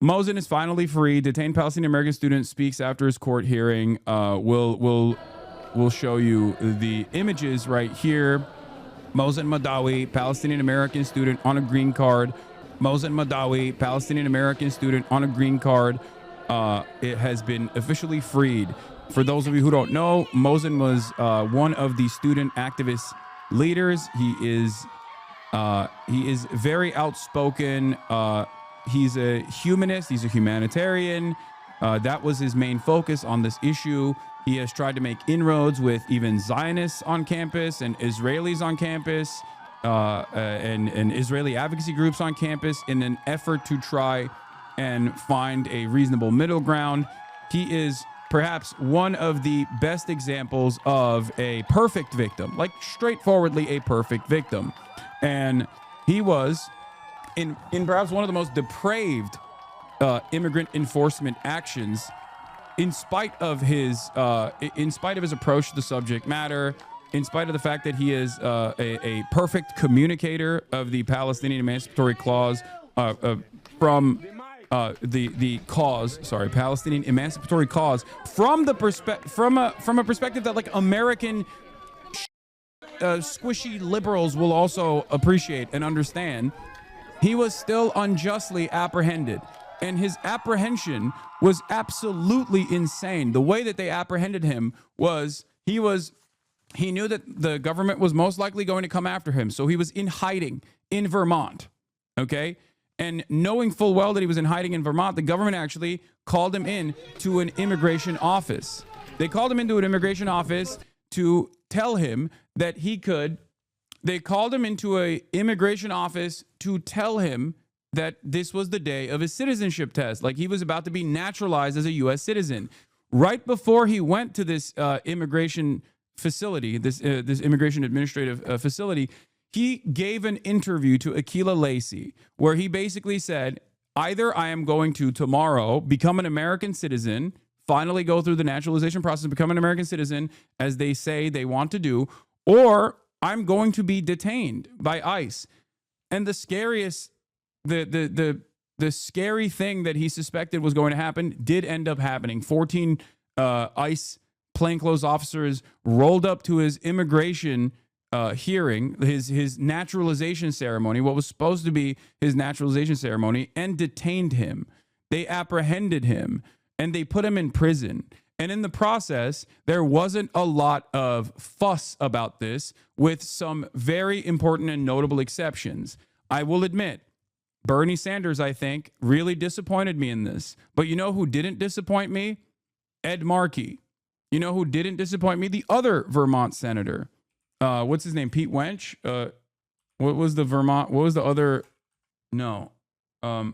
Mohsen is finally free. Detained Palestinian American student speaks after his court hearing. We'll show you the images right here. Mohsen Mahdawi, Palestinian American student on a green card. Mohsen Mahdawi, Palestinian American student on a green card. It has been officially freed. For those of you who don't know, Mohsen was one of the student activist leaders. He is very outspoken. He's a humanist. He's a humanitarian. That was his main focus on this issue. He has tried to make inroads with even Zionists on campus and Israelis on campus and Israeli advocacy groups on campus in an effort to try and find a reasonable middle ground. He is perhaps one of the best examples of a perfect victim, like straightforwardly a perfect victim. And he was in perhaps one of the most depraved immigrant enforcement actions, in spite of his approach to the subject matter, in spite of the fact that he is a perfect communicator of the Palestinian Emancipatory Clause from the cause, Palestinian Emancipatory Cause, from a perspective that like American squishy liberals will also appreciate and understand. He was still unjustly apprehended, and his apprehension was absolutely insane. The way that they apprehended him was he knew that the government was most likely going to come after him, so he was in hiding in Vermont, okay? And knowing full well that he was in hiding in Vermont, the government actually called him in to an immigration office. They called him into an immigration office to tell him that they called him into an immigration office to tell him that this was the day of his citizenship test, like he was about to be naturalized as a U.S. citizen. Right before he went to this immigration facility, this immigration administrative facility, he gave an interview to Akilah Lacey where he basically said, either I am going to tomorrow become an American citizen, finally go through the naturalization process, become an American citizen, as they say they want to do, or I'm going to be detained by ICE. And the scariest, the scary thing that he suspected was going to happen did end up happening. 14 ICE plainclothes officers rolled up to his immigration hearing, his naturalization ceremony, what was supposed to be his naturalization ceremony, and detained him. They apprehended him and they put him in prison. And in the process, there wasn't a lot of fuss about this, with some very important and notable exceptions. I will admit, Bernie Sanders, I think, really disappointed me in this. But you know who didn't disappoint me? Ed Markey. You know who didn't disappoint me? The other Vermont senator. What's his name? Pete Wench? What was the other? No. Yeah,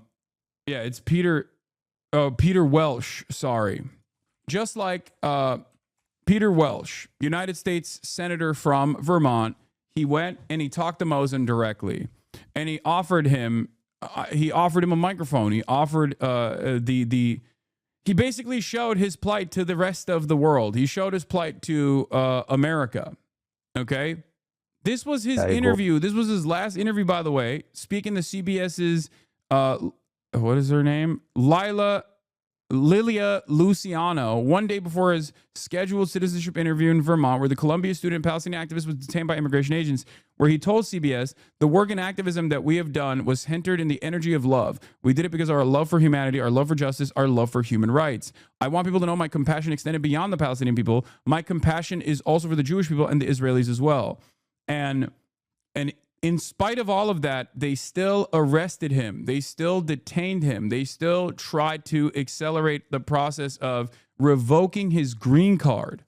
it's Peter Welsh. Sorry. Just like Peter Welsh, United States Senator from Vermont, he went and he talked to Mohsen directly, and he offered him a microphone. He offered he basically showed his plight to the rest of the world. He showed his plight to America. Okay, this was his interview. This was his last interview, by the way. Speaking to CBS's what is her name? Lilia Luciano, one day before his scheduled citizenship interview in Vermont, where the Columbia student Palestinian activist was detained by immigration agents, where he told CBS, the work and activism that we have done was centered in the energy of love. We did it because of our love for humanity, our love for justice, our love for human rights. I want people to know my compassion extended beyond the Palestinian people. My compassion is also for the Jewish people and the Israelis as well. And in spite of all of that, they still arrested him. They still detained him. They still tried to accelerate the process of revoking his green card.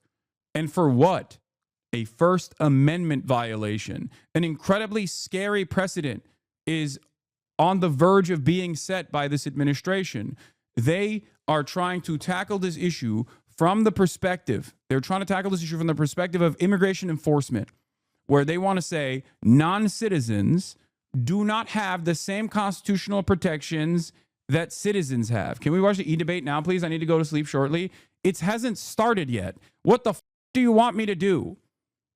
And for what? A First Amendment violation. An incredibly scary precedent is on the verge of being set by this administration. They are trying to tackle this issue from the perspective. They're trying to tackle this issue from the perspective of immigration enforcement, where they want to say non-citizens do not have the same constitutional protections that citizens have. Can we watch the e-debate now, please? I need to go to sleep shortly. It hasn't started yet. What the do you want me to do?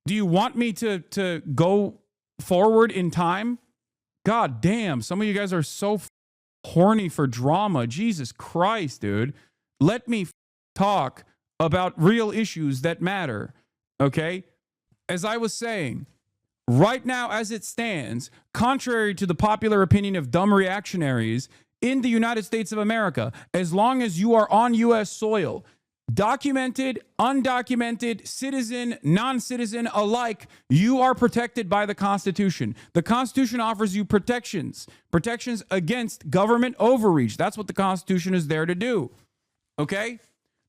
Do you want me to go forward in time? God damn, some of you guys are so horny for drama. Jesus Christ, dude. Let me talk about real issues that matter. Okay? As I was saying, right now, as it stands, contrary to the popular opinion of dumb reactionaries in the United States of America, as long as you are on U.S. soil, documented, undocumented, citizen, non-citizen alike, you are protected by the Constitution. The Constitution offers you protections against government overreach. That's what the Constitution is there to do. Okay?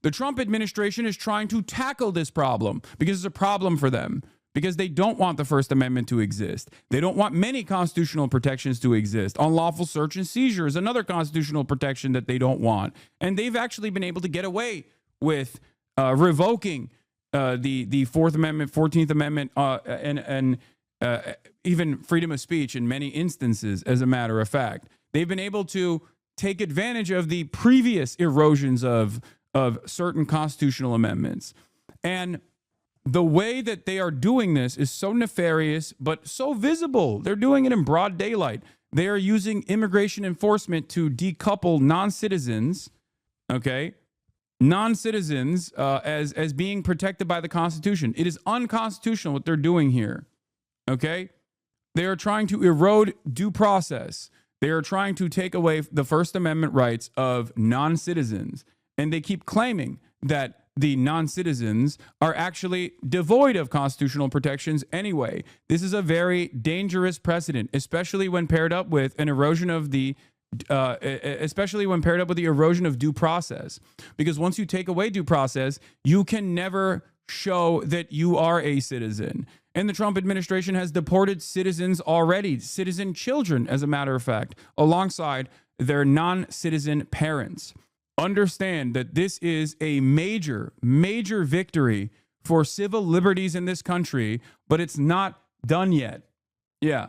The Trump administration is trying to tackle this problem because it's a problem for them, because they don't want the First Amendment to exist. They don't want many constitutional protections to exist. Unlawful search and seizure is another constitutional protection that they don't want. And they've actually been able to get away with revoking the Fourth Amendment, 14th Amendment, and even freedom of speech in many instances, as a matter of fact. They've been able to take advantage of the previous erosions of certain constitutional amendments. And the way that they are doing this is so nefarious, but so visible. They're doing it in broad daylight. They are using immigration enforcement to decouple non-citizens, okay, non-citizens as being protected by the Constitution. It is unconstitutional what they're doing here, okay? They are trying to erode due process. They are trying to take away the First Amendment rights of non-citizens. And they keep claiming that the non-citizens are actually devoid of constitutional protections anyway. This is a very dangerous precedent, especially when paired up with an erosion of the erosion of due process. Because once you take away due process, you can never show that you are a citizen. And the Trump administration has deported citizens already, citizen children, as a matter of fact, alongside their non-citizen parents. Understand that this is a major, major victory for civil liberties in this country, but it's not done yet. Yeah.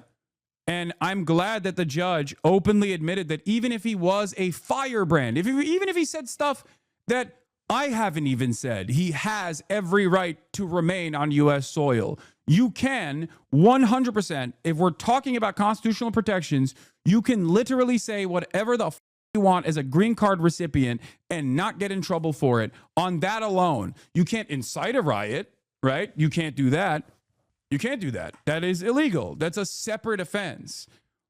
And I'm glad that the judge openly admitted that even if he was a firebrand, even if he said stuff that I haven't even said, he has every right to remain on U.S. soil. You can 100%, if we're talking about constitutional protections, you can literally say whatever the you want as a green card recipient and not get in trouble for it on that alone. You can't incite a riot, right? You can't do that. You can't do that. That is illegal. That's a separate offense.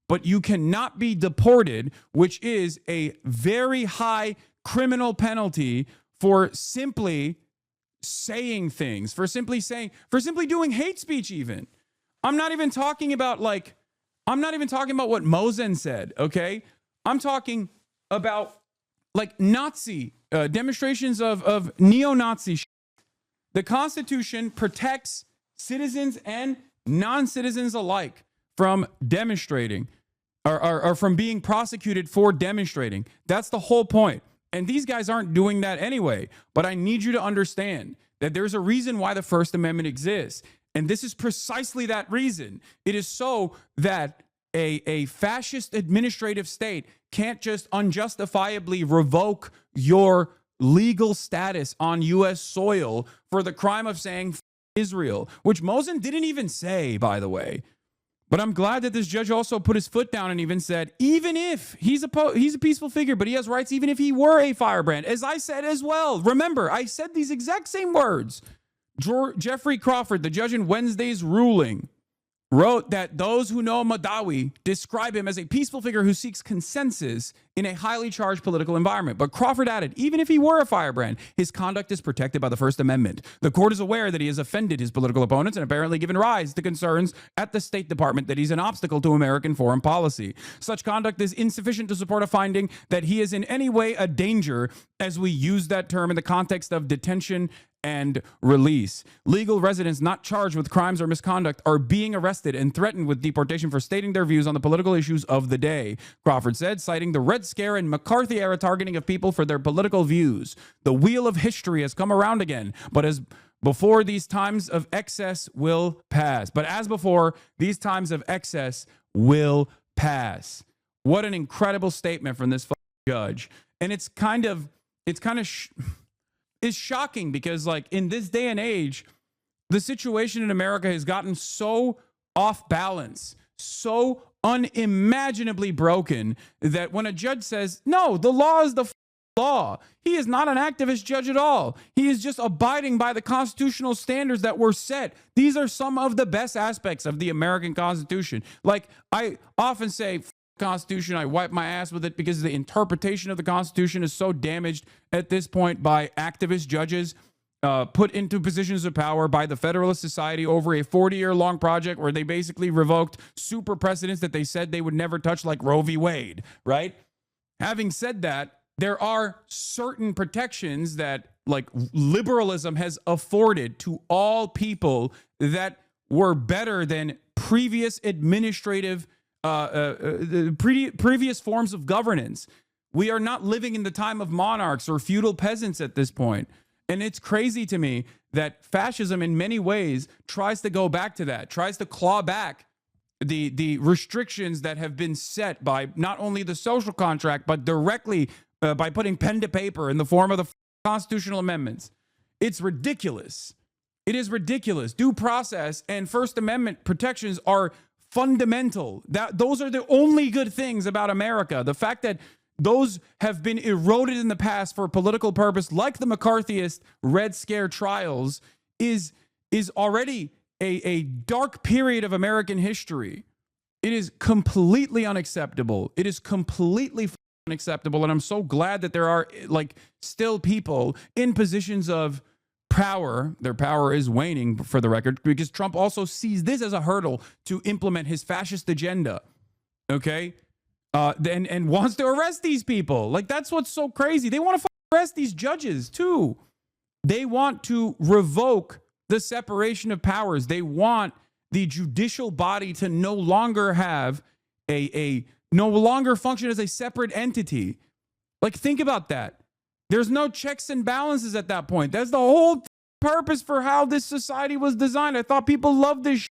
But you cannot be deported, which is a very high criminal penalty for simply saying things, for simply doing hate speech even. I'm not even talking about what Mohsen said, okay? I'm talking about like Nazi demonstrations of neo-Nazi shit. The Constitution protects citizens and non-citizens alike from demonstrating or from being prosecuted for demonstrating. That's the whole point. And these guys aren't doing that anyway. But I need you to understand that there's a reason why the First Amendment exists. And this is precisely that reason. It is so that a fascist administrative state can't just unjustifiably revoke your legal status on U.S. soil for the crime of saying Israel, which Mohsen didn't even say, by the way. But I'm glad that this judge also put his foot down and even said, even if he's a peaceful figure, but he has rights, even if he were a firebrand, as I said as well. Remember, I said these exact same words. Jeffrey Crawford, the judge in Wednesday's ruling, wrote that those who know Mahdawi describe him as a peaceful figure who seeks consensus in a highly charged political environment. But Crawford added, even if he were a firebrand, his conduct is protected by the First Amendment. The court is aware that he has offended his political opponents and apparently given rise to concerns at the State Department that he's an obstacle to American foreign policy. Such conduct is insufficient to support a finding that he is in any way a danger, as we use that term in the context of detention and release. Legal residents not charged with crimes or misconduct are being arrested and threatened with deportation for stating their views on the political issues of the day, Crawford said, citing the Red Scare and McCarthy-era targeting of people for their political views. The wheel of history has come around again, but as before, these times of excess will pass. But as before, these times of excess will pass. What an incredible statement from this judge. And it's shocking because, like, in this day and age, the situation in America has gotten so off balance, so unimaginably broken that when a judge says, no, the law is the law, he is not an activist judge at all. He is just abiding by the constitutional standards that were set. These are some of the best aspects of the American Constitution. Like I often say, Constitution, I wipe my ass with it because the interpretation of the Constitution is so damaged at this point by activist judges put into positions of power by the Federalist Society over a 40-year-long project where they basically revoked super precedents that they said they would never touch, like Roe v. Wade, right? Having said that, there are certain protections that like liberalism has afforded to all people that were better than previous administrative previous forms of governance. We are not living in the time of monarchs or feudal peasants at this point. And it's crazy to me that fascism in many ways tries to go back to that, tries to claw back the restrictions that have been set by not only the social contract, but directly by putting pen to paper in the form of the constitutional amendments. It's ridiculous. It is ridiculous. Due process and First Amendment protections are fundamental. Those are the only good things about America. The fact that those have been eroded in the past for political purpose, like the McCarthyist Red Scare trials, is already a dark period of American history. It is completely unacceptable. It is completely unacceptable. And I'm so glad that there are like still people in positions of power. Their power is waning, for the record, because Trump also sees this as a hurdle to implement his fascist agenda. Okay. And wants to arrest these people. Like, that's what's so crazy. They want to arrest these judges too. They want to revoke the separation of powers. They want the judicial body to no longer have no longer function as a separate entity. Like, think about that. There's no checks and balances at that point. That's the whole purpose for how this society was designed. I thought people loved this.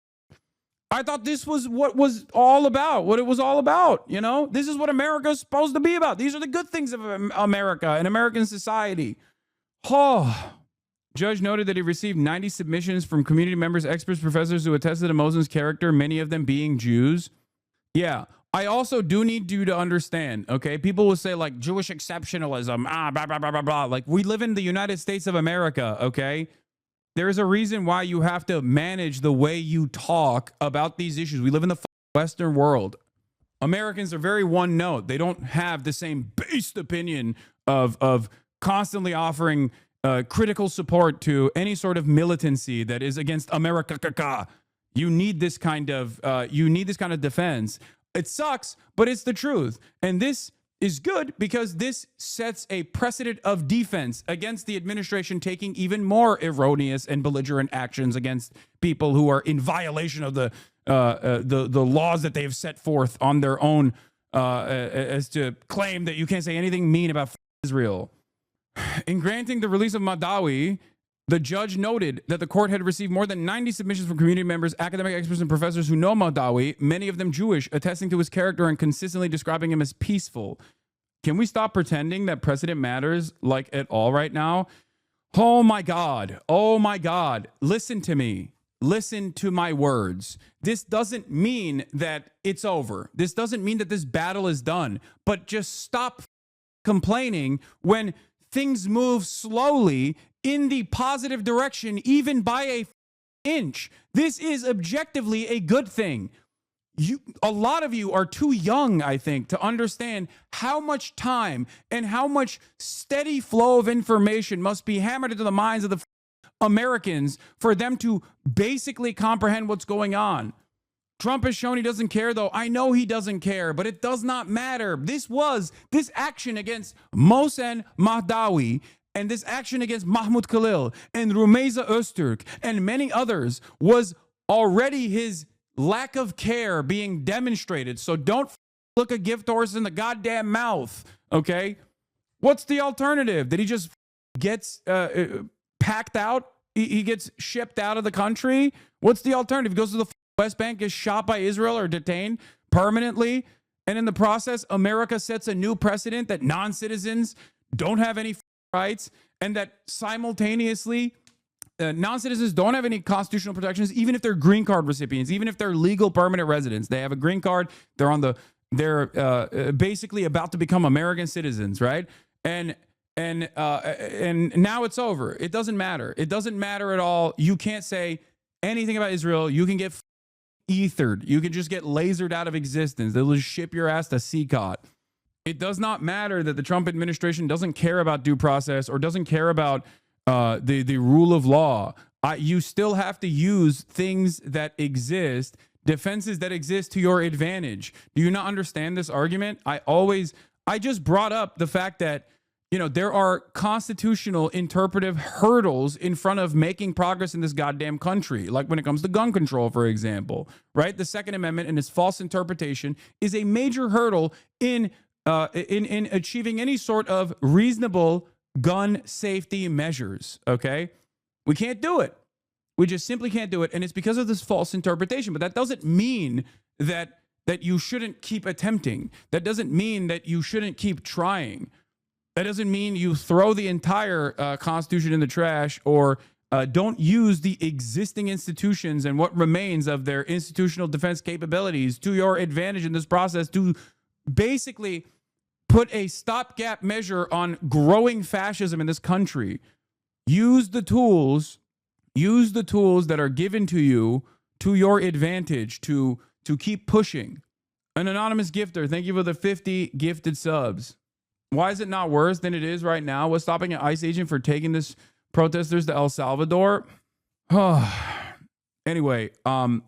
I thought this was what was all about, what it was all about. You know, this is what America is supposed to be about. These are the good things of America and American society. Oh, judge noted that he received 90 submissions from community members, experts, professors who attested to Mohsen's character, many of them being Jews. Yeah. I also do need you to understand, okay? People will say like Jewish exceptionalism, blah, blah, blah, blah, blah. Like, we live in the United States of America, okay? There's a reason why you have to manage the way you talk about these issues. We live in the Western world. Americans are very one note. They don't have the same based opinion of constantly offering critical support to any sort of militancy that is against America. You need this kind of defense. It sucks, but it's the truth. And this is good because this sets a precedent of defense against the administration taking even more erroneous and belligerent actions against people who are in violation of the laws that they have set forth on their own, as to claim that you can't say anything mean about Israel. In granting the release of Mahdawi, the judge noted that the court had received more than 90 submissions from community members, academic experts, and professors who know Mahdawi, many of them Jewish, attesting to his character and consistently describing him as peaceful. Can we stop pretending that precedent matters like at all right now? Oh my God. Oh my God. Listen to me. Listen to my words. This doesn't mean that it's over. This doesn't mean that this battle is done. But just stop complaining when things move slowly in the positive direction, even by a inch. This is objectively a good thing. A lot of you are too young, I think, to understand how much time and how much steady flow of information must be hammered into the minds of the Americans for them to basically comprehend what's going on. Trump has shown he doesn't care, though. I know he doesn't care, but it does not matter. This action against Mohsen Mahdawi and this action against Mahmoud Khalil and Rumeysa Öztürk and many others was already his lack of care being demonstrated. So don't look a gift horse in the goddamn mouth, okay? What's the alternative? That he just gets packed out? He gets shipped out of the country? What's the alternative? He goes to the West Bank, gets shot by Israel or detained permanently, and in the process, America sets a new precedent that non-citizens don't have any rights, and that simultaneously non-citizens don't have any constitutional protections, even if they're green card recipients, even if they're legal permanent residents. They have a green card. They're basically about to become American citizens, right? And now it's over. It doesn't matter. It doesn't matter at all. You can't say anything about Israel. You can get ethered. You can just get lasered out of existence. They'll just ship your ass to CCOT. It does not matter that the Trump administration doesn't care about due process or doesn't care about the rule of law. You still have to use things that exist, defenses that exist to your advantage. Do you not understand this argument? I just brought up the fact that, you know, there are constitutional interpretive hurdles in front of making progress in this goddamn country. Like when it comes to gun control, for example, right? The Second Amendment and its false interpretation is a major hurdle in achieving any sort of reasonable gun safety measures. Okay. We can't do it. We just simply can't do it. And it's because of this false interpretation. But that doesn't mean that you shouldn't keep attempting. That doesn't mean that you shouldn't keep trying. That doesn't mean you throw the entire Constitution in the trash or don't use the existing institutions and what remains of their institutional defense capabilities to your advantage in this process to basically put a stopgap measure on growing fascism in this country. Use the tools that are given to you to your advantage to keep pushing. An anonymous gifter, thank you for the 50 gifted subs. Why is it not worse than it is right now? What's stopping an ICE agent for taking this protesters to El Salvador? Anyway, I'm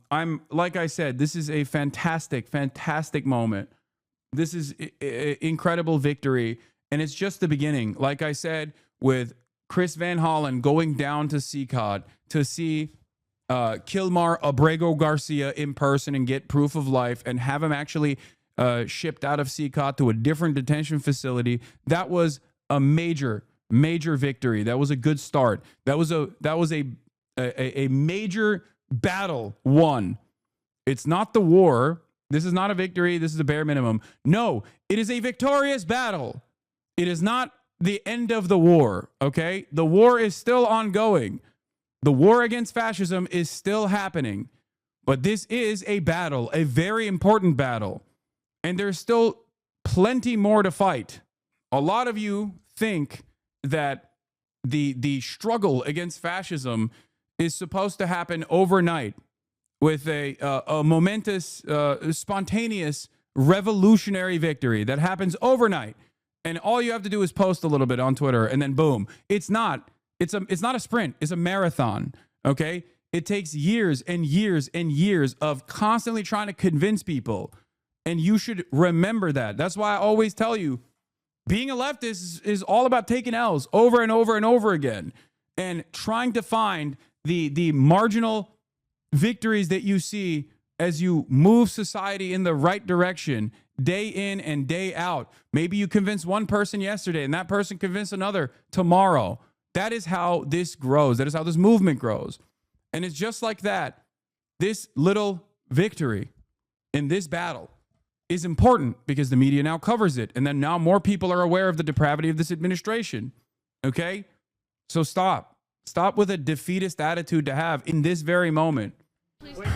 like I said, this is a fantastic, fantastic moment. This is incredible victory, and it's just the beginning. Like I said, with Chris Van Hollen going down to CCOT to see Kilmar Abrego Garcia in person and get proof of life and have him actually shipped out of CCOT to a different detention facility. That was a major, major victory. That was a good start. That was a major battle won. It's not the war. This is not a victory. This is a bare minimum. No, it is a victorious battle. It is not the end of the war, okay? The war is still ongoing. The war against fascism is still happening. But this is a battle, a very important battle. And there's still plenty more to fight. A lot of you think that the struggle against fascism is supposed to happen overnight with a momentous, spontaneous, revolutionary victory that happens overnight. And all you have to do is post a little bit on Twitter and then boom. It's not a sprint. It's a marathon. Okay. It takes years and years and years of constantly trying to convince people. And you should remember that. That's why I always tell you, being a leftist is all about taking L's over and over and over again and trying to find the marginal victories that you see as you move society in the right direction day in and day out. Maybe you convinced one person yesterday and that person convinced another tomorrow. That is how this grows. That is how this movement grows. And it's just like that. This little victory in this battle is important because the media now covers it. And then now more people are aware of the depravity of this administration. Okay? So stop. Stop with a defeatist attitude to have in this very moment. Wait.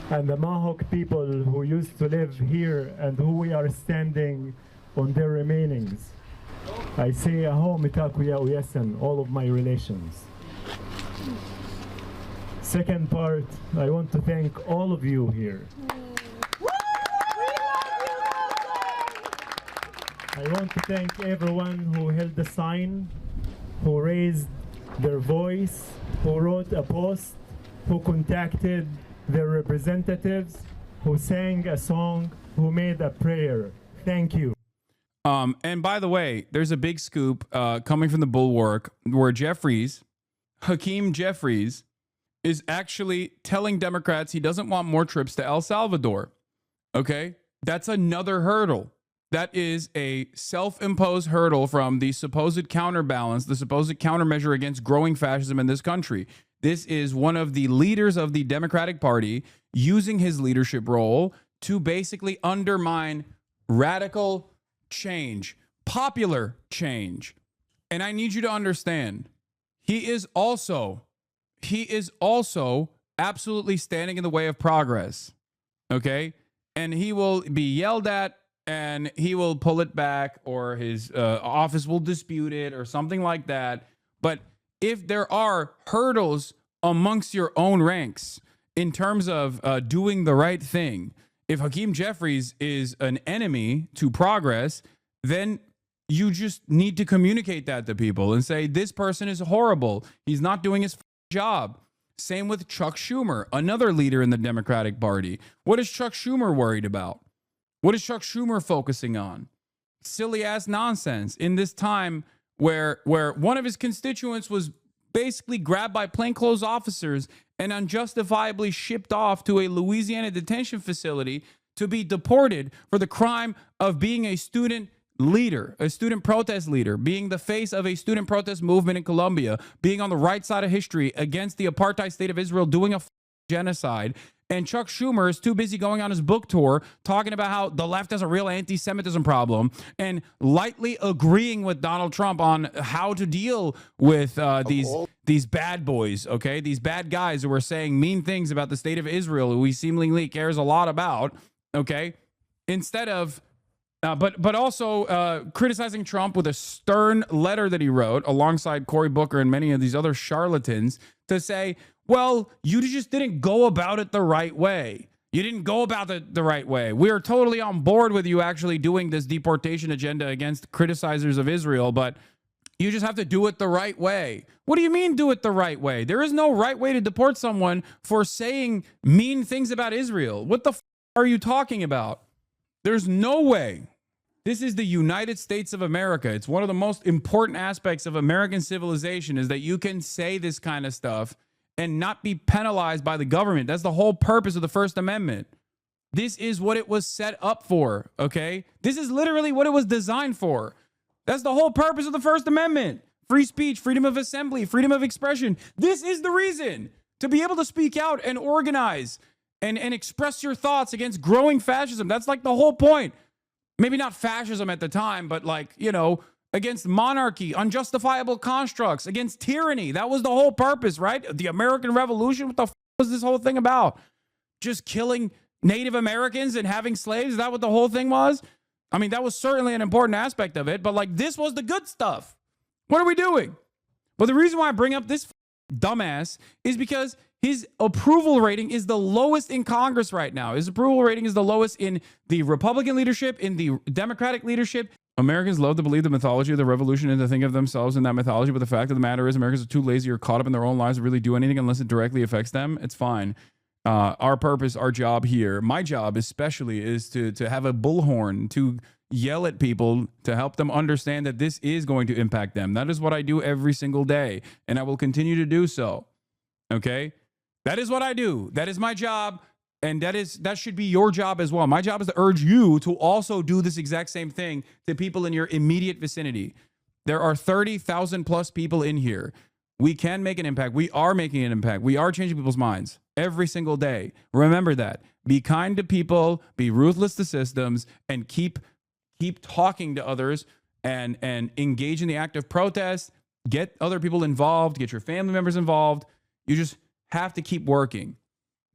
And the Mohawk people who used to live here and who we are standing on their remainings. I say aho mitakuya uyesen, all of my relations. Second part, I want to thank all of you here. I want to thank everyone who held the sign, who raised their voice, who wrote a post, who contacted their representatives, who sang a song, who made a prayer. Thank you. And by the way, there's a big scoop coming from the Bulwark where Hakeem Jeffries, is actually telling Democrats he doesn't want more trips to El Salvador. Okay? That's another hurdle. That is a self-imposed hurdle from the supposed counterbalance, the supposed countermeasure against growing fascism in this country. This is one of the leaders of the Democratic Party using his leadership role to basically undermine radical change, popular change. And I need you to understand, he is also absolutely standing in the way of progress. Okay? And he will be yelled at and he will pull it back, or his office will dispute it or something like that. But if there are hurdles amongst your own ranks in terms of doing the right thing, if Hakeem Jeffries is an enemy to progress, then you just need to communicate that to people and say, this person is horrible. He's not doing his job. Same with Chuck Schumer, another leader in the Democratic Party. What is Chuck Schumer worried about? What is Chuck Schumer focusing on? Silly ass nonsense in this time where one of his constituents was basically grabbed by plainclothes officers and unjustifiably shipped off to a Louisiana detention facility to be deported for the crime of being a student leader, a student protest leader, being the face of a student protest movement in Colombia, being on the right side of history against the apartheid state of Israel, doing a genocide. And Chuck Schumer is too busy going on his book tour talking about how the left has a real anti-Semitism problem and lightly agreeing with Donald Trump on how to deal with these bad boys, okay? These bad guys who are saying mean things about the state of Israel, who he seemingly cares a lot about, okay? Instead of but also criticizing Trump with a stern letter that he wrote alongside Cory Booker and many of these other charlatans to say, well, you just didn't go about it the right way. You didn't go about it the right way. We are totally on board with you actually doing this deportation agenda against criticizers of Israel, but you just have to do it the right way. What do you mean do it the right way? There is no right way to deport someone for saying mean things about Israel. What the are you talking about? There's no way. This is the United States of America. It's one of the most important aspects of American civilization is that you can say this kind of stuff and not be penalized by the government. That's the whole purpose of the First Amendment. This is what it was set up for, okay? This is literally what it was designed for. That's the whole purpose of the First Amendment. Free speech, freedom of assembly, freedom of expression. This is the reason, to be able to speak out and organize and express your thoughts against growing fascism. That's like the whole point. Maybe not fascism at the time, but like, you know, against monarchy, unjustifiable constructs, against tyranny. That was the whole purpose, right? The American Revolution. What the was this whole thing about? Just killing Native Americans and having slaves? Is that what the whole thing was? I mean, that was certainly an important aspect of it, but like this was the good stuff. What are we doing? Well, the reason why I bring up this dumbass is because his approval rating is the lowest in Congress right now. His approval rating is the lowest in the Republican leadership, in the Democratic leadership. Americans love to believe the mythology of the revolution and to think of themselves in that mythology, but the fact of the matter is Americans are too lazy or caught up in their own lives to really do anything unless it directly affects them. It's fine. Our purpose, our job here, my job especially, is to have a bullhorn, to yell at people, to help them understand that this is going to impact them. That is what I do every single day, and I will continue to do so. Okay? That is what I do. That is my job, and that should be your job as well. My job is to urge you to also do this exact same thing to people in your immediate vicinity. There are 30,000 plus people in here. We can make an impact. We are making an impact. We are changing people's minds every single day. Remember that. Be kind to people, be ruthless to systems, and keep talking to others and engage in the act of protest. Get other people involved. Get your family members involved. You just have to keep working.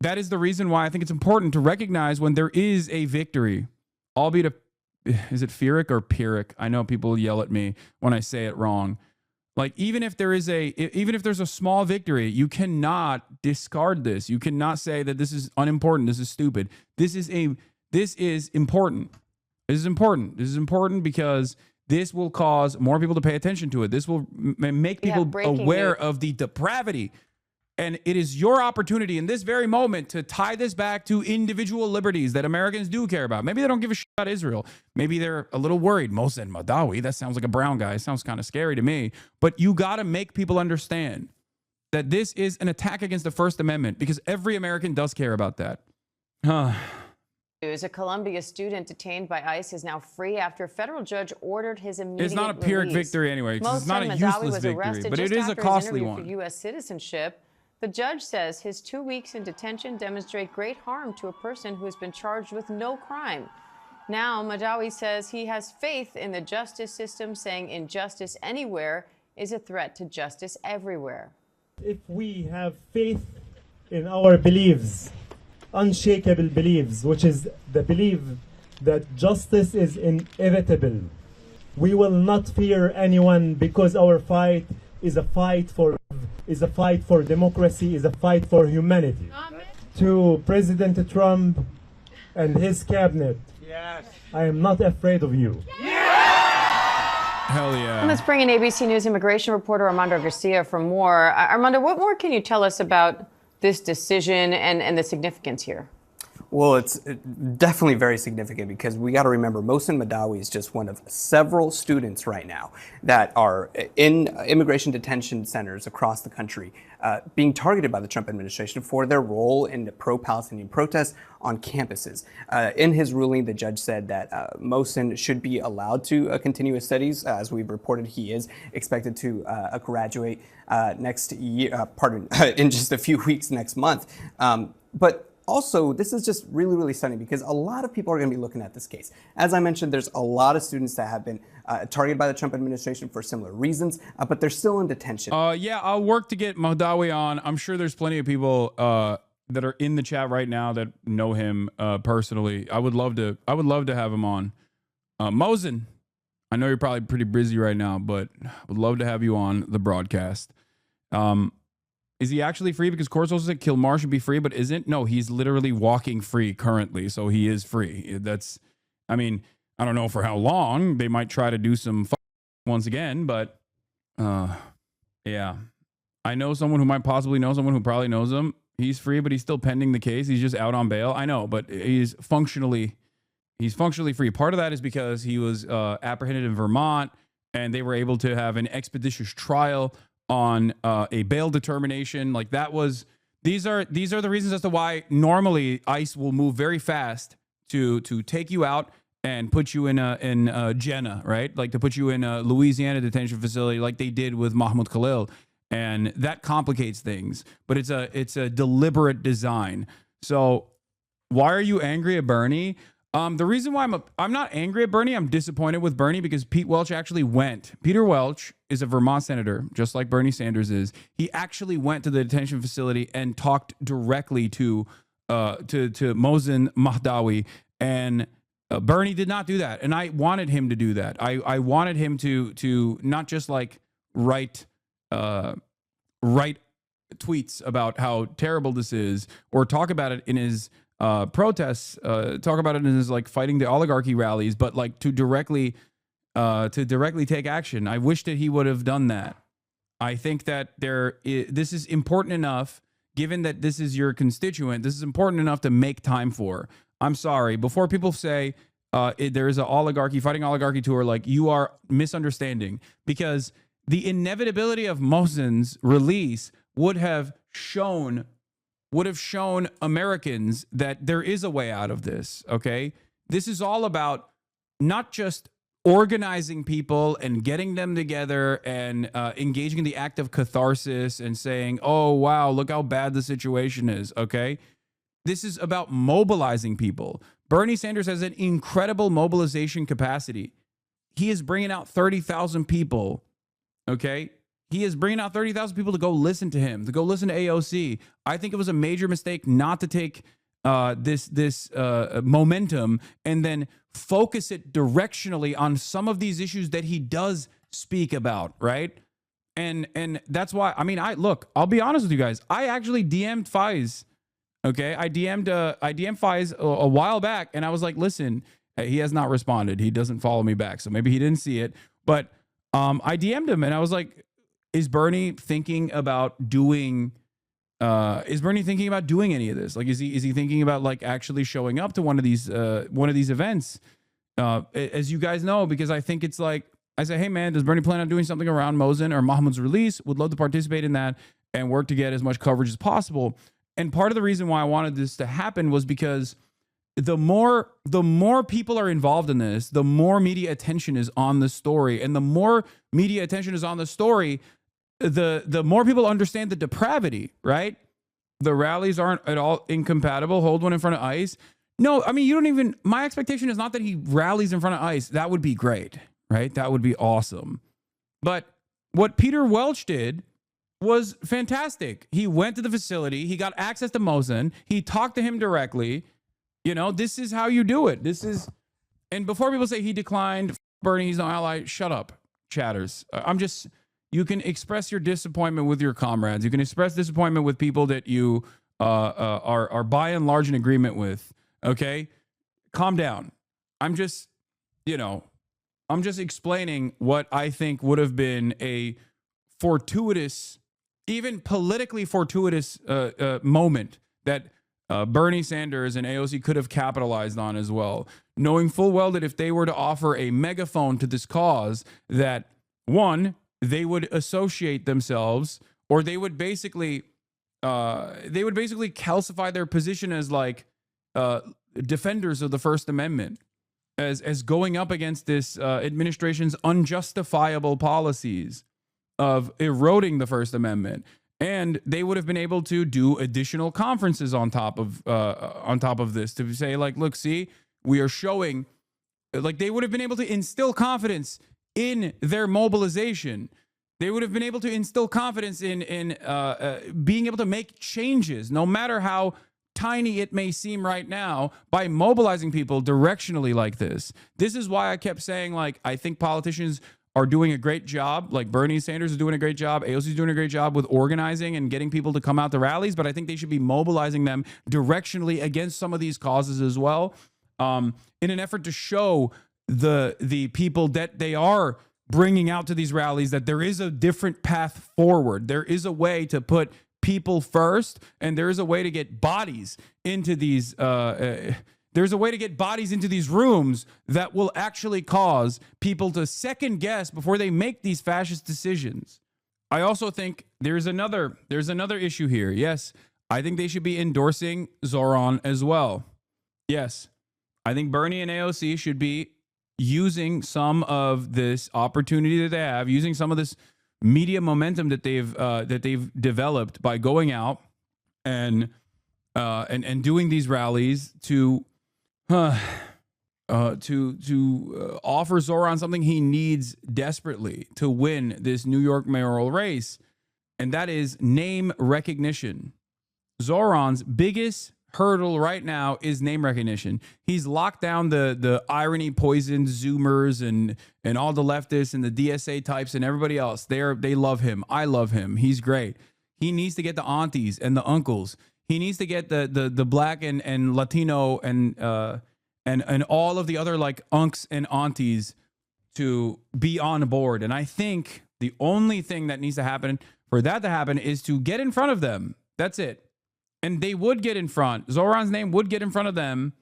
That is the reason why I think it's important to recognize when there is a victory, albeit is it Pyrrhic or Pyrrhic? I know people yell at me when I say it wrong. Like even if there's a small victory, you cannot discard this. You cannot say that this is unimportant. This is stupid. This is important. This is important. This is important because this will cause more people to pay attention to it. This will make people aware of the depravity. And it is your opportunity in this very moment to tie this back to individual liberties that Americans do care about. Maybe they don't give a shit about Israel. Maybe they're a little worried. Mohsen Mahdawi, that sounds like a brown guy. It sounds kind of scary to me. But you got to make people understand that this is an attack against the First Amendment because every American does care about that. A Columbia student detained by ICE is now free after a federal judge ordered his immediate release. It's not a Pyrrhic victory anyway. It's not a useless victory, but it is a costly one. For U.S. citizenship. The judge says his 2 weeks in detention demonstrate great harm to a person who has been charged with no crime. Now, Mahdawi says he has faith in the justice system, saying injustice anywhere is a threat to justice everywhere. If we have faith in our beliefs, unshakable beliefs, which is the belief that justice is inevitable, we will not fear anyone, because our fight is a fight for democracy, is a fight for humanity. Amen. To President Trump and his cabinet, yes, I am not afraid of you. Hell yeah. And let's bring in ABC News immigration reporter Armando Garcia for more. Armando, what more can you tell us about this decision and the significance here? Well, it's definitely very significant, because we got to remember Mohsen Mahdawi is just one of several students right now that are in immigration detention centers across the country being targeted by the Trump administration for their role in the pro-Palestinian protests on campuses. In his ruling, the judge said that Mohsen should be allowed to continue his studies. As we've reported, he is expected to graduate next year, in just a few weeks next month. But also, this is just really, really stunning, because a lot of people are going to be looking at this case. As I mentioned, there's a lot of students that have been targeted by the Trump administration for similar reasons, but they're still in detention. Yeah, I'll work to get Mahdawi on. I'm sure there's plenty of people that are in the chat right now that know him personally. I would love to have him on. Mohsen, I know you're probably pretty busy right now, but I would love to have you on the broadcast. Is he actually free? Because courts also said Kilmar should be free, but isn't? No, he's literally walking free currently, so he is free. I mean, I don't know for how long. They might try to do some once again, but yeah. I know someone who might possibly know someone who probably knows him. He's free, but he's still pending the case. He's just out on bail. I know, but he's functionally free. Part of that is because he was apprehended in Vermont, and they were able to have an expeditious trial on a bail determination. Like that was, these are the reasons as to why normally ICE will move very fast to take you out and put you in Jenna, right? Like to put you in a Louisiana detention facility, like they did with Mahmoud Khalil, and that complicates things. But it's a deliberate design. So why are you angry at Bernie? The reason why I'm not angry at Bernie, I'm disappointed with Bernie, because Pete Welch actually went. Peter Welch is a Vermont senator, just like Bernie Sanders is. He actually went to the detention facility and talked directly to Mohsen Mahdawi, and Bernie did not do that. And I wanted him to do that. I wanted him to not just like write tweets about how terrible this is, or talk about it in his protests, talk about it in his like fighting the oligarchy rallies, but like to directly take action. I wish that he would have done that. I think that this is important enough, given that this is your constituent, this is important enough to make time for. I'm sorry, before people say there is a fighting oligarchy tour, like, you are misunderstanding, because the inevitability of Mohsen's release would have shown Americans that there is a way out of this, okay? This is all about not just organizing people and getting them together and engaging in the act of catharsis and saying, oh, wow, look how bad the situation is, okay? This is about mobilizing people. Bernie Sanders has an incredible mobilization capacity. He is bringing out 30,000 people, okay? He is bringing out 30,000 people to go listen to him, to go listen to AOC. I think it was a major mistake not to take this momentum and then focus it directionally on some of these issues that he does speak about, right? And that's why, I mean, I'll be honest with you guys. I actually DM'd Faiz, okay? I DM'd Faiz a while back, and I was like, listen, he has not responded. He doesn't follow me back, so maybe he didn't see it. But I DM'd him, and I was like, is Bernie thinking about doing any of this? Like, is he thinking about like actually showing up to one of these events? As you guys know, because I think it's like, I say, hey man, does Bernie plan on doing something around Mohsen or Mahmoud's release? Would love to participate in that and work to get as much coverage as possible. And part of the reason why I wanted this to happen was because the more people are involved in this, the more media attention is on the story. And the more media attention is on the story, the more people understand the depravity, right? The rallies aren't at all incompatible. Hold one in front of ICE. No, I mean, my expectation is not that he rallies in front of ICE. That would be great, right? That would be awesome. But What Peter Welch did was fantastic. He went to the facility. He got access to Mohsen. He talked to him directly. You know, this is how you do it. This is, and before people say he declined, Bernie, he's no ally, shut up, chatters. You can express your disappointment with your comrades. You can express disappointment with people that you are by and large in agreement with. Okay? Calm down. I'm just explaining what I think would have been a fortuitous, even politically fortuitous moment that Bernie Sanders and AOC could have capitalized on as well, knowing full well that if they were to offer a megaphone to this cause, that one, they would associate themselves, or they would basically calcify their position as like defenders of the First Amendment, as going up against this administration's unjustifiable policies of eroding the First Amendment. And they would have been able to do additional conferences on top of this to say, like, look, see, we are showing, like, they would have been able to instill confidence in their mobilization. They would have been able to instill confidence in being able to make changes, no matter how tiny it may seem right now, by mobilizing people directionally like this. This is why I kept saying, like, I think politicians are doing a great job. Like Bernie Sanders is doing a great job. AOC is doing a great job with organizing and getting people to come out to rallies. But I think they should be mobilizing them directionally against some of these causes as well, in an effort to show the people that they are bringing out to these rallies that there is a different path forward. There is a way to put people first, and there is a way to get bodies into these there's a way to get bodies into these rooms that will actually cause people to second guess before they make these fascist decisions. I also think there's another issue here. Yes, I think they should be endorsing Zoran as well. Yes, I think Bernie and AOC should be using some of this opportunity that they have, using some of this media momentum that they've developed by going out and doing these rallies to offer Zoran something he needs desperately to win this New York mayoral race, and that is name recognition. Zoran's biggest hurdle right now is name recognition. He's locked down the irony poisoned Zoomers and all the leftists and the DSA types and everybody else. They love him. I love him. He's great. He needs to get the aunties and the uncles. He needs to get the black and Latino and all of the other like unks and aunties to be on board. And I think the only thing that needs to happen for that to happen is to get in front of them. That's it. And they would get in front. Zoran's name would get in front of them,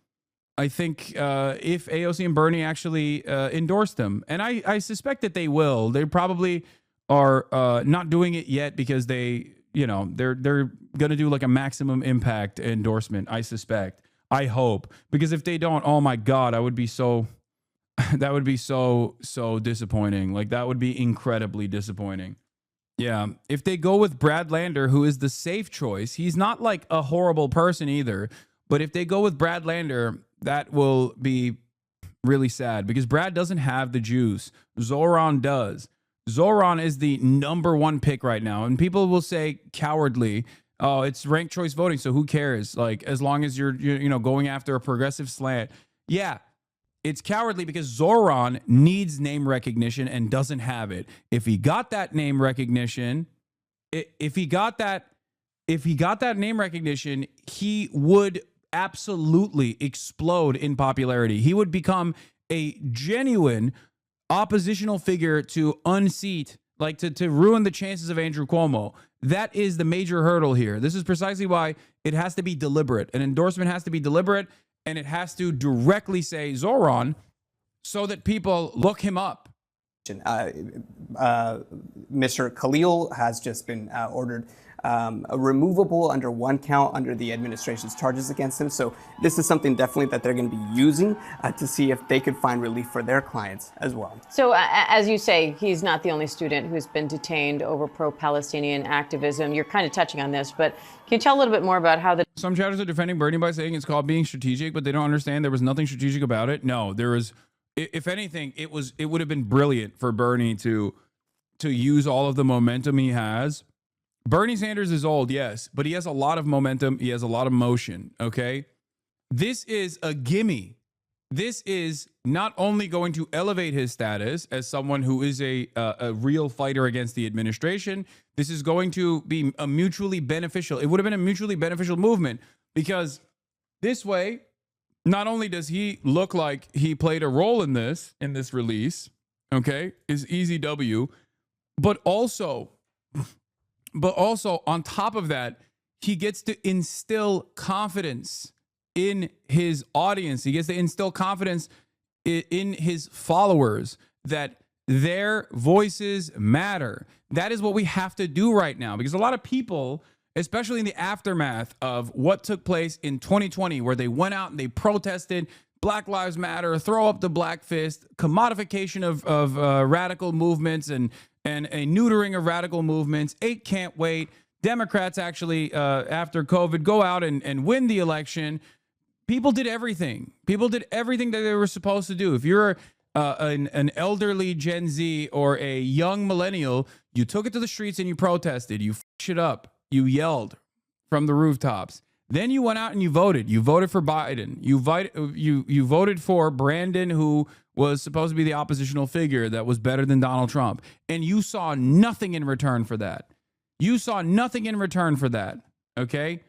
I think, if AOC and Bernie actually endorsed them. And I suspect that they will. They probably are not doing it yet because they're going to do like a maximum impact endorsement, I suspect. I hope. Because if they don't, oh my God, that would be so disappointing. Like, that would be incredibly disappointing. Yeah, if they go with Brad Lander, who is the safe choice, he's not like a horrible person either. But if they go with Brad Lander, that will be really sad because Brad doesn't have the juice. Zoran does. Zoran is the number one pick right now. And people will say cowardly, oh, it's ranked choice voting, so who cares? Like, as long as you're going after a progressive slant. Yeah. It's cowardly because Zoran needs name recognition and doesn't have it. If he got that name recognition, if he got that name recognition, he would absolutely explode in popularity. He would become a genuine oppositional figure to unseat, like to ruin the chances of Andrew Cuomo. That is the major hurdle here. This is precisely why it has to be deliberate. An endorsement has to be deliberate. And it has to directly say Zoran so that people look him up. Mr. Khalil has just been ordered removable under one count under the administration's charges against him. So this is something definitely that they're going to be using to see if they could find relief for their clients as well. So as you say, he's not the only student who's been detained over pro-Palestinian activism. You're kind of touching on this, but can you tell a little bit more about how Some chatters are defending Bernie by saying it's called being strategic, but they don't understand there was nothing strategic about it. No, there was, if anything, it would have been brilliant for Bernie to to use all of the momentum he has. Bernie Sanders is old, yes, but he has a lot of momentum. He has a lot of motion, okay? This is a gimme. This is not only going to elevate his status as someone who is a real fighter against the administration, this is going to be a mutually beneficial. It would have been a mutually beneficial movement, because this way, not only does he look like he played a role in this release, okay, is easy W, but also on top of that, he gets to instill confidence in his audience. He gets to instill confidence in his followers that their voices matter. That is what we have to do right now, because a lot of people, especially in the aftermath of what took place in 2020, where they went out and they protested Black Lives Matter, throw up the black fist, commodification of radical movements and a neutering of radical movements. 8 can't wait. Democrats actually, after COVID, go out and win the election. People did everything. People did everything that they were supposed to do. If you're an elderly Gen Z or a young millennial, you took it to the streets and you protested. You f***ed it up. You yelled from the rooftops. Then you went out and you voted. You voted for Biden. You voted for Brandon, who was supposed to be the oppositional figure that was better than Donald Trump. And you saw nothing in return for that. You saw nothing in return for that. Okay?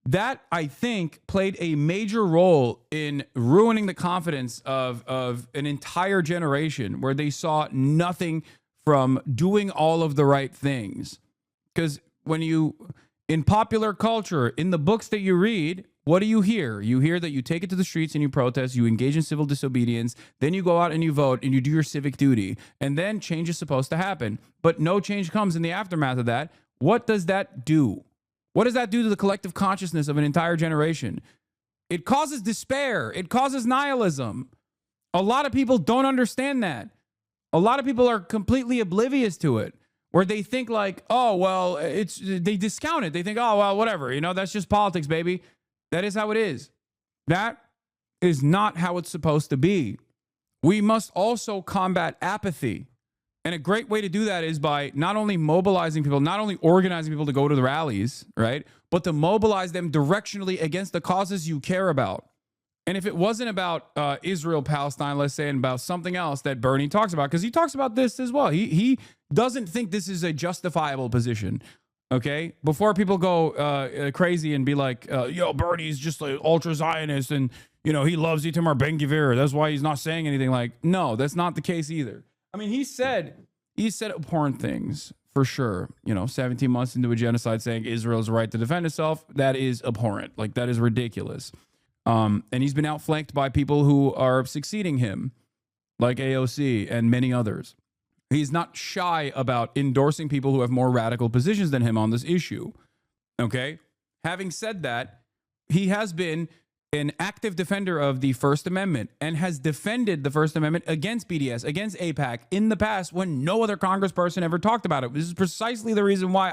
That, I think, played a major role in ruining the confidence of an entire generation, where they saw nothing from doing all of the right things. Because when you, in popular culture, in the books that you read, what do you hear? You hear that you take it to the streets and you protest, you engage in civil disobedience, then you go out and you vote and you do your civic duty, and then change is supposed to happen. But no change comes in the aftermath of that. What does that do? What does that do to the collective consciousness of an entire generation? It causes despair. It causes nihilism. A lot of people don't understand that. A lot of people are completely oblivious to it, where they think like, oh, well, they discount it. They think, oh, well, whatever, that's just politics, baby. That is how it is. That is not how it's supposed to be. We must also combat apathy. And a great way to do that is by not only mobilizing people, not only organizing people to go to the rallies, right, but to mobilize them directionally against the causes you care about. And if it wasn't about Israel, Palestine, let's say, and about something else that Bernie talks about, because he talks about this as well. He doesn't think this is a justifiable position, okay? Before people go crazy and be like, yo, Bernie's just an ultra-Zionist and, he loves Itamar Ben-Gvir. That's why he's not saying anything. Like, no, that's not the case either. I mean, he said abhorrent things, for sure. 17 months into a genocide saying Israel's right to defend itself, that is abhorrent. Like, that is ridiculous. And he's been outflanked by people who are succeeding him, like AOC and many others. He's not shy about endorsing people who have more radical positions than him on this issue. Okay? Having said that, he has been an active defender of the First Amendment and has defended the First Amendment against BDS, against AIPAC in the past when no other congressperson ever talked about it. This is precisely the reason why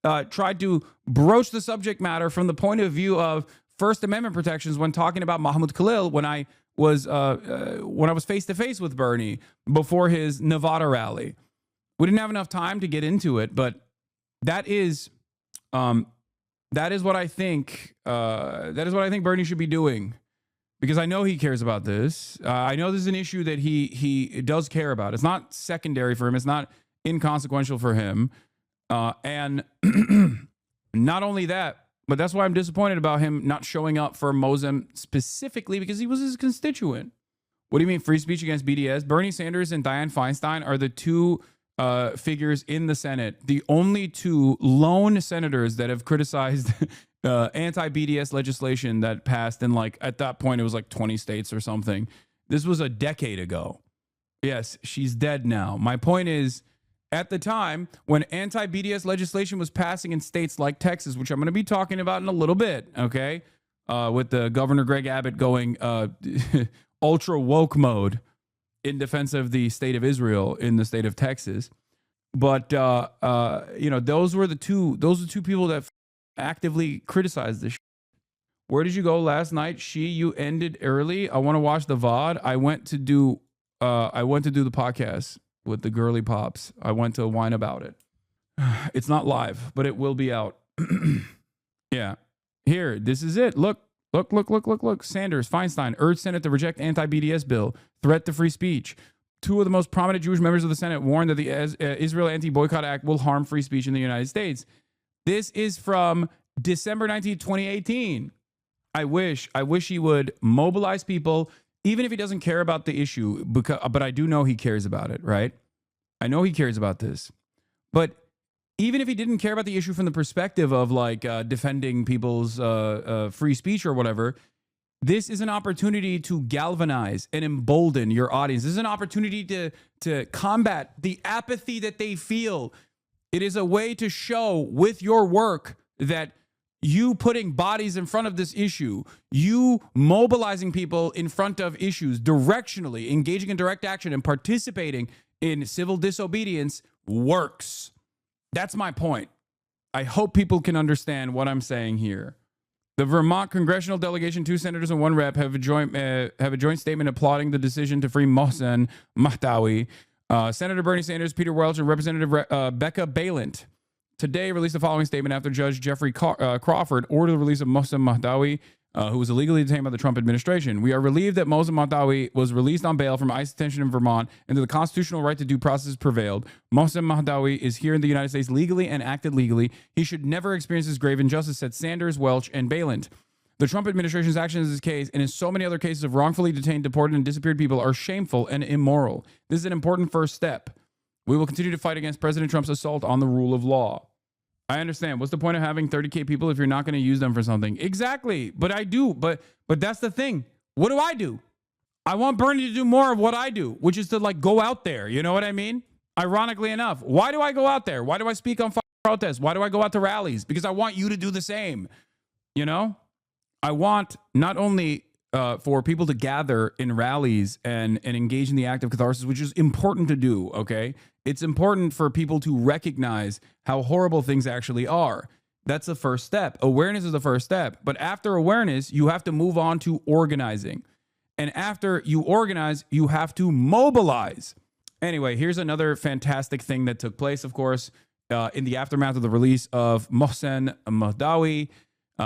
I tried to broach the subject matter from the point of view of First Amendment protections when talking about Mahmoud Khalil when I was face to face with Bernie before his Nevada rally. We didn't have enough time to get into it, but that is what I think. That is what I think Bernie should be doing, because I know he cares about this. I know this is an issue that he does care about. It's not secondary for him. It's not inconsequential for him. And not only that, but that's why I'm disappointed about him not showing up for Mohsen specifically, because he was his constituent. What do you mean free speech against BDS? Bernie Sanders and Dianne Feinstein are the two figures in the Senate, the only two lone senators that have criticized anti-BDS legislation that passed in, like, at that point, it was like 20 states or something. This was a decade ago. Yes, she's dead now. My point is, at the time when anti-BDS legislation was passing in states like Texas, which I'm going to be talking about in a little bit, okay, with the Governor Greg Abbott going ultra woke mode in defense of the state of Israel in the state of Texas. But those were the two people that actively criticized this. Where did you go last night? You ended early. I want to watch the VOD. I went to do the podcast. with the girly pops. I went to whine about it. It's not live, but it will be out. Yeah. Here, this is it. Look. Sanders, Feinstein urged Senate to reject anti-BDS bill, threat to free speech. Two of the most prominent Jewish members of the Senate warned that the Israel Anti-Boycott Act will harm free speech in the United States. This is from December 19, 2018. I wish he would mobilize people, even if he doesn't care about the issue, but I do know he cares about it, right? I know he cares about this. But even if he didn't care about the issue from the perspective of like defending people's free speech or whatever, this is an opportunity to galvanize and embolden your audience. This is an opportunity to combat the apathy that they feel. It is a way to show with your work that you putting bodies in front of this issue, you mobilizing people in front of issues directionally, engaging in direct action and participating in civil disobedience works. That's my point. I hope people can understand what I'm saying here. The Vermont congressional delegation, 2 senators and 1 rep, have a joint statement applauding the decision to free Mohsen Mahdawi. Senator Bernie Sanders, Peter Welch, and Representative Becca Balint today released the following statement after Judge Jeffrey Crawford ordered the release of Mohsen Mahdawi, who was illegally detained by the Trump administration. We are relieved that Mohsen Mahdawi was released on bail from ICE detention in Vermont and that the constitutional right to due process prevailed. Mohsen Mahdawi is here in the United States legally and acted legally. He should never experience this grave injustice, said Sanders, Welch, and Balint. The Trump administration's actions in this case and in so many other cases of wrongfully detained, deported, and disappeared people are shameful and immoral. This is an important first step. We will continue to fight against President Trump's assault on the rule of law. I understand. What's the point of having 30K people if you're not going to use them for something? Exactly. But I do. But that's the thing. What do? I want Bernie to do more of what I do, which is to like go out there. You know what I mean? Ironically enough, why do I go out there? Why do I speak on protests? Why do I go out to rallies? Because I want you to do the same. You know, I want not only for people to gather in rallies and engage in the act of catharsis, which is important to do. Okay. It's important for people to recognize how horrible things actually are. That's the first step. Awareness is the first step. But after awareness, you have to move on to organizing. And after you organize, you have to mobilize. Anyway, here's another fantastic thing that took place, of course, in the aftermath of the release of Mohsen Mahdawi.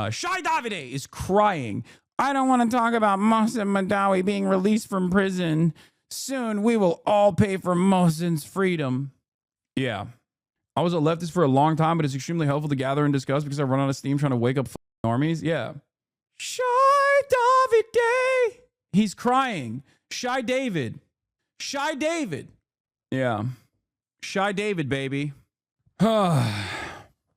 Shai Davide is crying. I don't want to talk about Mohsen Mahdawi being released from prison. Soon we will all pay for Mohsen's freedom. Yeah. I was a leftist for a long time, but it's extremely helpful to gather and discuss because I run out of steam trying to wake up normies. Yeah. Shai Davide. He's crying. Shai David. Yeah. Shai David, baby.